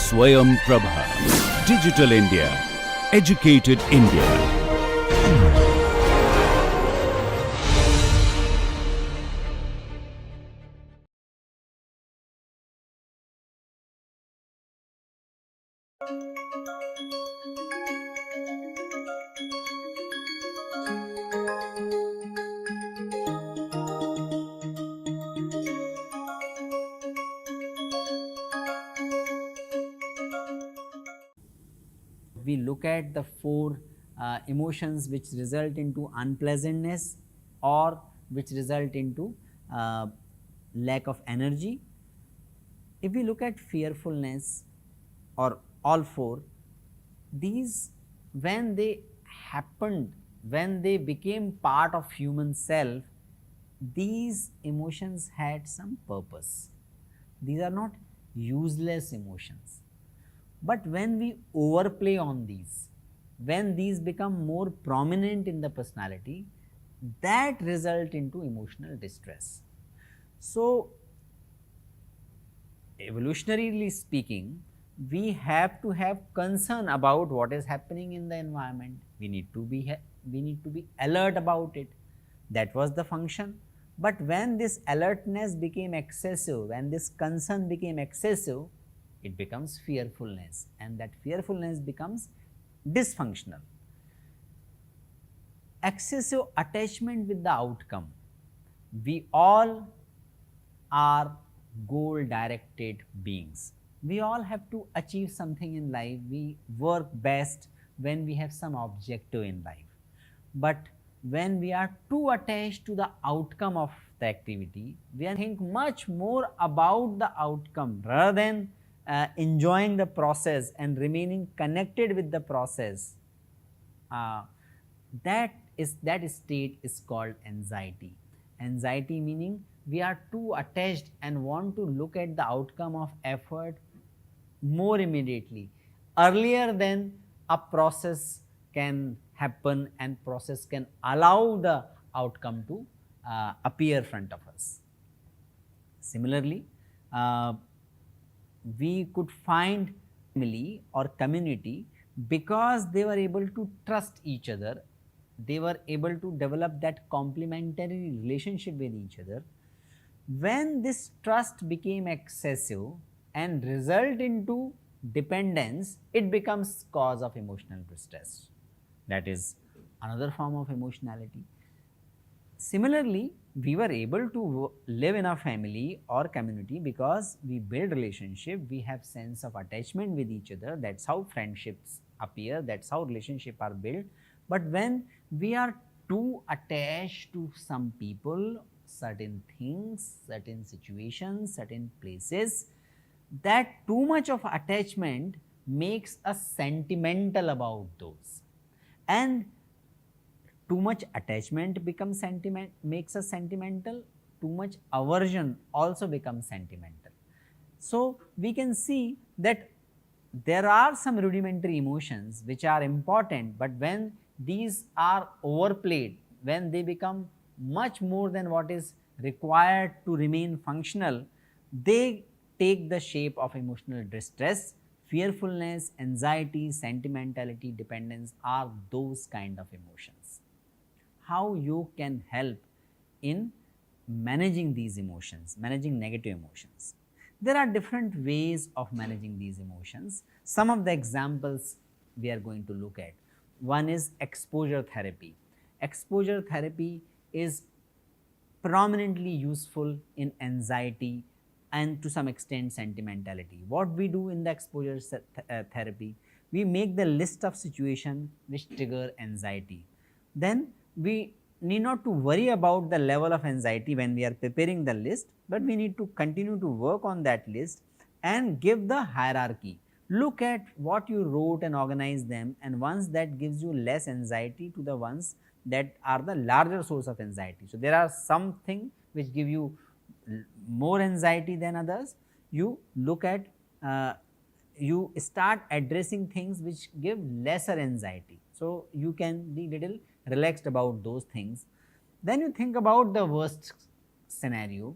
Swayam Prabha. Digital India. Educated India. We look at the four emotions which result into unpleasantness or which result into lack of energy. If we look at fearfulness or all four, these when they happened, when they became part of human self, these emotions had some purpose. These are not useless emotions. But when we overplay on these, when these become more prominent in the personality, that result into emotional distress. So, evolutionarily speaking, we have to have concern about what is happening in the environment. We need to be alert about it. That was the function. But when this alertness became excessive, when this concern became excessive, it becomes fearfulness, and that fearfulness becomes dysfunctional. Excessive attachment with the outcome. We all are goal directed beings. We all have to achieve something in life. We work best when we have some objective in life. But when we are too attached to the outcome of the activity, we think much more about the outcome rather than enjoying the process and remaining connected with the process. That state is called anxiety. Anxiety meaning we are too attached and want to look at the outcome of effort more immediately, earlier than a process can happen and process can allow the outcome to appear front of us. Similarly, we could find family or community because they were able to trust each other, they were able to develop that complementary relationship with each other. When this trust became excessive and result into dependence, it becomes cause of emotional distress. That is another form of emotionality. Similarly, we were able to live in a family or community because we build relationship, we have sense of attachment with each other. That's how friendships appear, that's how relationships are built. But when we are too attached to some people, certain things, certain situations, certain places, that too much of attachment makes us sentimental about those, and too much attachment becomes makes us sentimental, too much aversion also becomes sentimental. So we can see that there are some rudimentary emotions which are important, but when these are overplayed, when they become much more than what is required to remain functional, they take the shape of emotional distress. Fearfulness, anxiety, sentimentality, dependence are those kind of emotions. How you can help in managing these emotions, managing negative emotions? There are different ways of managing these emotions. Some of the examples we are going to look at. One is exposure therapy. Exposure therapy is prominently useful in anxiety and to some extent sentimentality. What we do in the exposure therapy, we make the list of situations which trigger anxiety. Then we need not to worry about the level of anxiety when we are preparing the list, but we need to continue to work on that list and give the hierarchy. Look at what you wrote and organize them, and once that gives you less anxiety to the ones that are the larger source of anxiety. So there are something which give you more anxiety than others. You look at you start addressing things which give lesser anxiety, so you can be little relaxed about those things. Then you think about the worst scenario.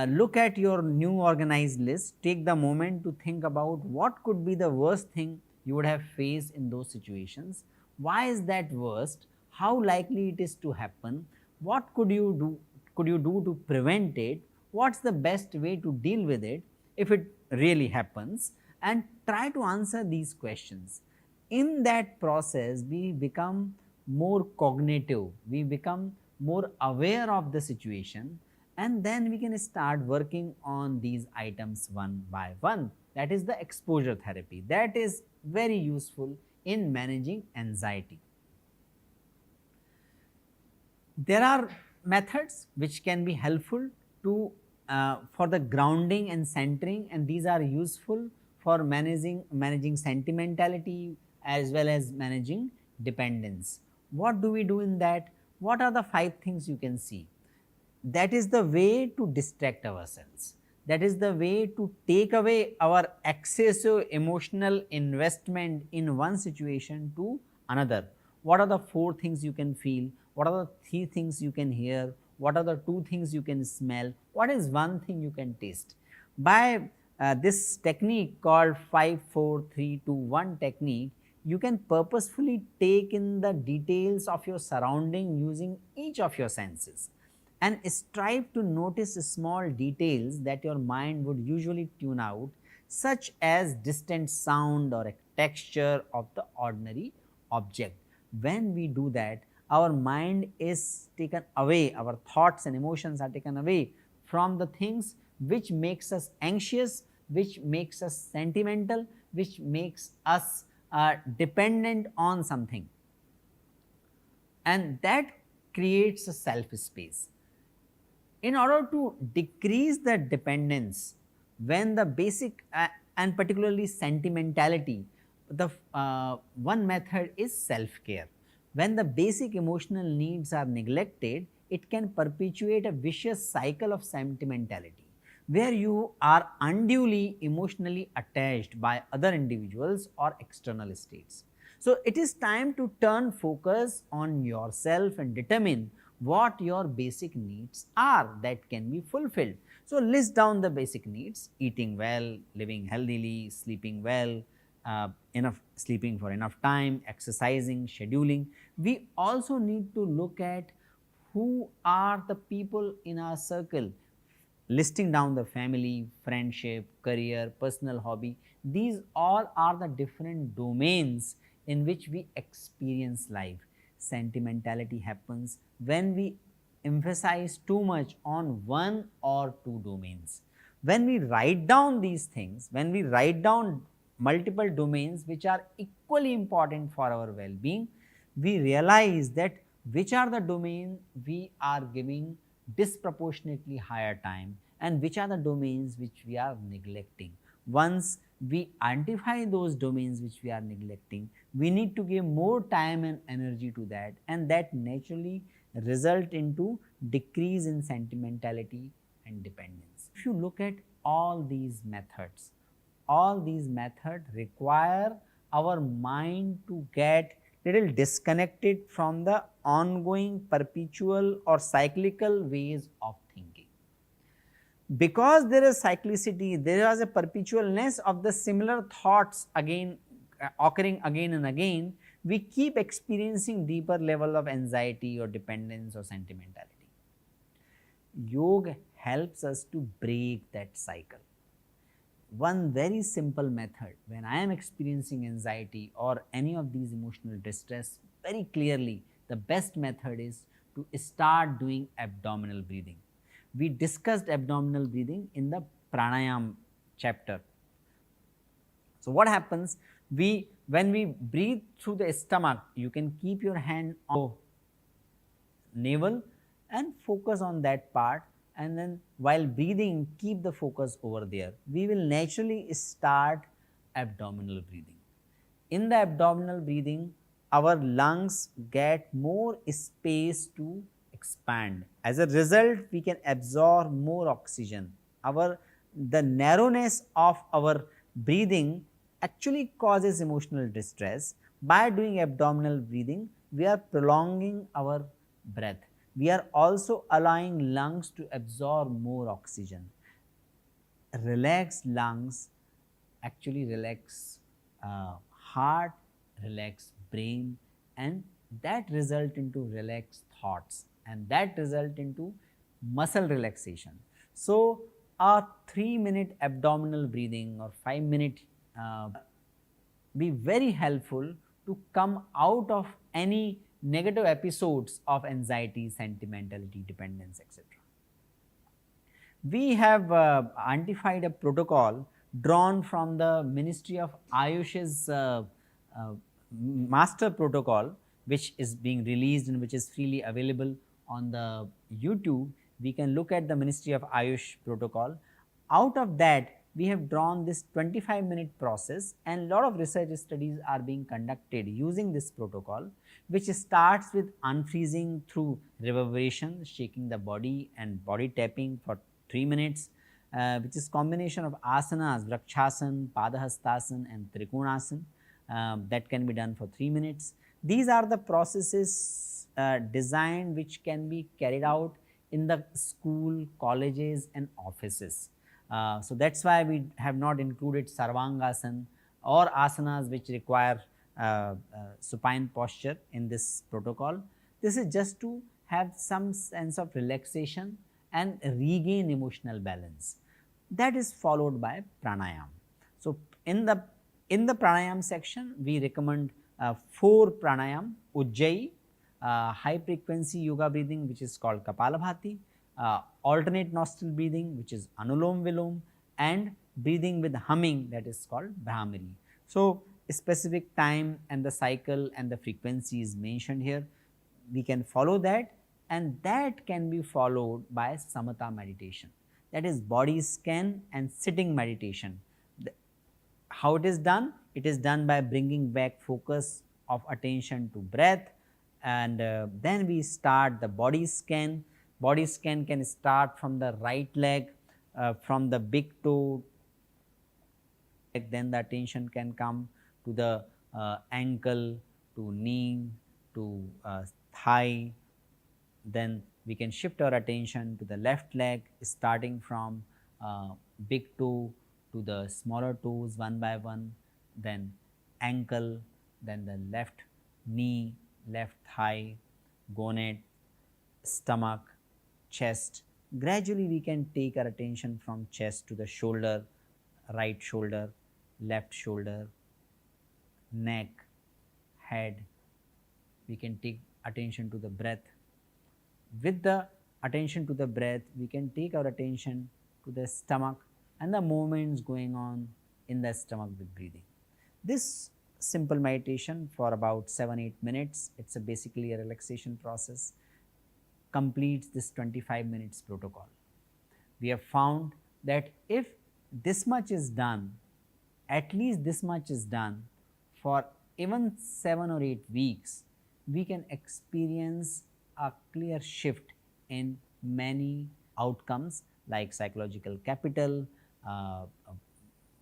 look at your new organized list, take the moment to think about what could be the worst thing you would have faced in those situations. Why is that worst? How likely it is to happen? What could you do to prevent it? What's the best way to deal with it if it really happens? And try to answer these questions. In that process, we become more cognitive, we become more aware of the situation, and then we can start working on these items one by one. That is the exposure therapy. That is very useful in managing anxiety. There are methods which can be helpful to for the grounding and centering, and these are useful for managing sentimentality as well as managing dependence. What do we do in that? What are the 5 things you can see? That is the way to distract ourselves. That is the way to take away our excessive emotional investment in one situation to another. What are the 4 things you can feel? What are the 3 things you can hear? What are the 2 things you can smell? What is one thing you can taste? By this technique called 5, 4, 3, 2, 1 technique, you can purposefully take in the details of your surrounding using each of your senses, and strive to notice small details that your mind would usually tune out, such as distant sound or a texture of the ordinary object. When we do that, our mind is taken away, our thoughts and emotions are taken away from the things which makes us anxious, which makes us sentimental, which makes us dependent on something, and that creates a self space. In order to decrease the dependence, when the basic and particularly sentimentality, the one method is self care. When the basic emotional needs are neglected, it can perpetuate a vicious cycle of sentimentality where you are unduly emotionally attached by other individuals or external states. So, it is time to turn focus on yourself and determine what your basic needs are that can be fulfilled. So, list down the basic needs: eating well, living healthily, sleeping well, enough sleeping for enough time, exercising, scheduling. We also need to look at who are the people in our circle, listing down the family, friendship, career, personal hobby. These all are the different domains in which we experience life. Sentimentality happens when we emphasize too much on one or two domains. When we write down these things, when we write down multiple domains which are equally important for our well-being, we realize that which are the domains we are giving disproportionately higher time and which are the domains which we are neglecting. Once we identify those domains which we are neglecting, we need to give more time and energy to that, and that naturally result into decrease in sentimentality and dependence. If you look at all these methods require our mind to get little disconnected from the ongoing, perpetual or cyclical ways of thinking. Because there is cyclicity, there is a perpetualness of the similar thoughts again occurring again and again, we keep experiencing deeper level of anxiety or dependence or sentimentality. Yoga helps us to break that cycle. One very simple method when I am experiencing anxiety or any of these emotional distress, very clearly the best method is to start doing abdominal breathing. We discussed abdominal breathing in the pranayam chapter. So, what happens? When we breathe through the stomach, you can keep your hand on navel and focus on that part, and then while breathing keep the focus over there. We will naturally start abdominal breathing. In the abdominal breathing, our lungs get more space to expand. As a result, we can absorb more oxygen. The narrowness of our breathing actually causes emotional distress. By doing abdominal breathing, we are prolonging our breath. we are also allowing lungs to absorb more oxygen. Relaxed lungs actually relax heart, relax brain, and that result into relaxed thoughts, and that result into muscle relaxation. So a 3-minute abdominal breathing or 5-minute be very helpful to come out of any negative episodes of anxiety, sentimentality, dependence, etc. We have identified a protocol drawn from the Ministry of Ayush's uh, master protocol, which is being released and which is freely available on the YouTube. We can look at the Ministry of Ayush protocol. Out of that, we have drawn this 25-minute process, and lot of research studies are being conducted using this protocol, which starts with unfreezing through reverberation, shaking the body and body tapping for 3 minutes, which is combination of asanas, Vrakshasana, Padahastasana and Trikonasana, that can be done for 3 minutes. These are the processes designed which can be carried out in the school, colleges and offices. So that's why we have not included Sarvangasana or asanas which require supine posture in this protocol. This is just to have some sense of relaxation and regain emotional balance. That is followed by pranayam. So in the pranayam section, we recommend 4 pranayam: Ujjayi, high frequency yoga breathing which is called Kapalabhati, alternate nostril breathing which is Anulom Vilom, and breathing with humming, that is called Brahmari. So a specific time and the cycle and the frequency is mentioned here. We can follow that, and that can be followed by samatha meditation, that is body scan and sitting meditation. How it is done? It is done by bringing back focus of attention to breath, and then we start the body scan. Body scan can start from the right leg, from the big toe, then the attention can come to the ankle, to knee, to thigh. Then we can shift our attention to the left leg, starting from big toe to the smaller toes one by one, then ankle, then the left knee, left thigh, gonad, stomach, chest. Gradually we can take our attention from chest to the shoulder, right shoulder, left shoulder, neck, head. We can take attention to the breath. With the attention to the breath, we can take our attention to the stomach and the movements going on in the stomach with breathing. This simple meditation for about 7-8 minutes, it's basically a relaxation process, completes this 25 minutes protocol. We have found that if this much is done, at least this much is done for even 7 or 8 weeks, we can experience a clear shift in many outcomes like psychological capital,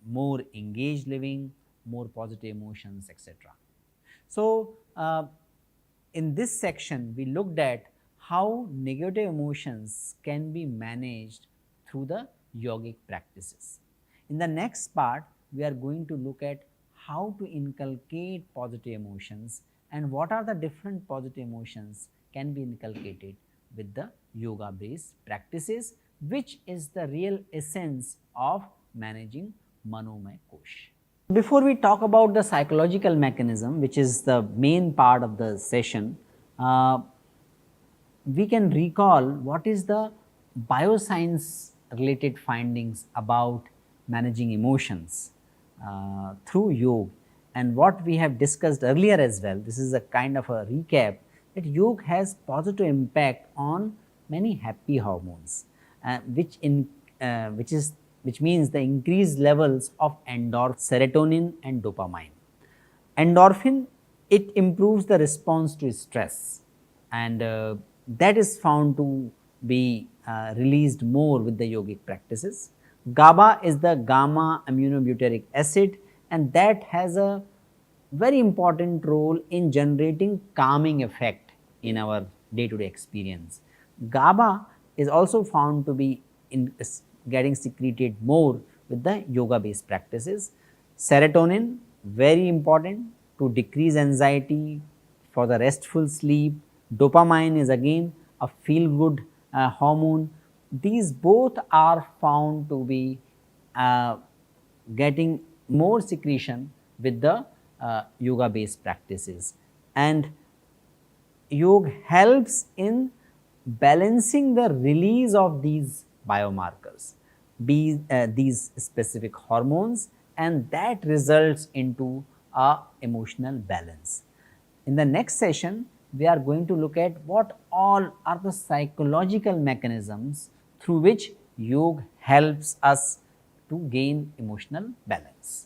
more engaged living, more positive emotions, etc. So in this section, we looked at how negative emotions can be managed through the yogic practices. In the next part, we are going to look at how to inculcate positive emotions and what are the different positive emotions can be inculcated with the yoga based practices, which is the real essence of managing Manomay Kosh. Before we talk about the psychological mechanism, which is the main part of the session, we can recall what is the bioscience related findings about managing emotions through yoga, and what we have discussed earlier as well. This is a kind of a recap that yoga has positive impact on many happy hormones, which means the increased levels of endorphin, serotonin and dopamine. Endorphin, it improves the response to stress, and that is found to be released more with the yogic practices. GABA is the gamma aminobutyric acid, and that has a very important role in generating calming effect in our day-to-day experience. GABA is also found to be getting secreted more with the yoga based practices. Serotonin, very important to decrease anxiety, for the restful sleep. Dopamine is again a feel good hormone. These both are found to be getting more secretion with the yoga based practices, and yoga helps in balancing the release of these biomarkers, these specific hormones, and that results into a emotional balance. In the next session, we are going to look at what all are the psychological mechanisms through which yoga helps us to gain emotional balance.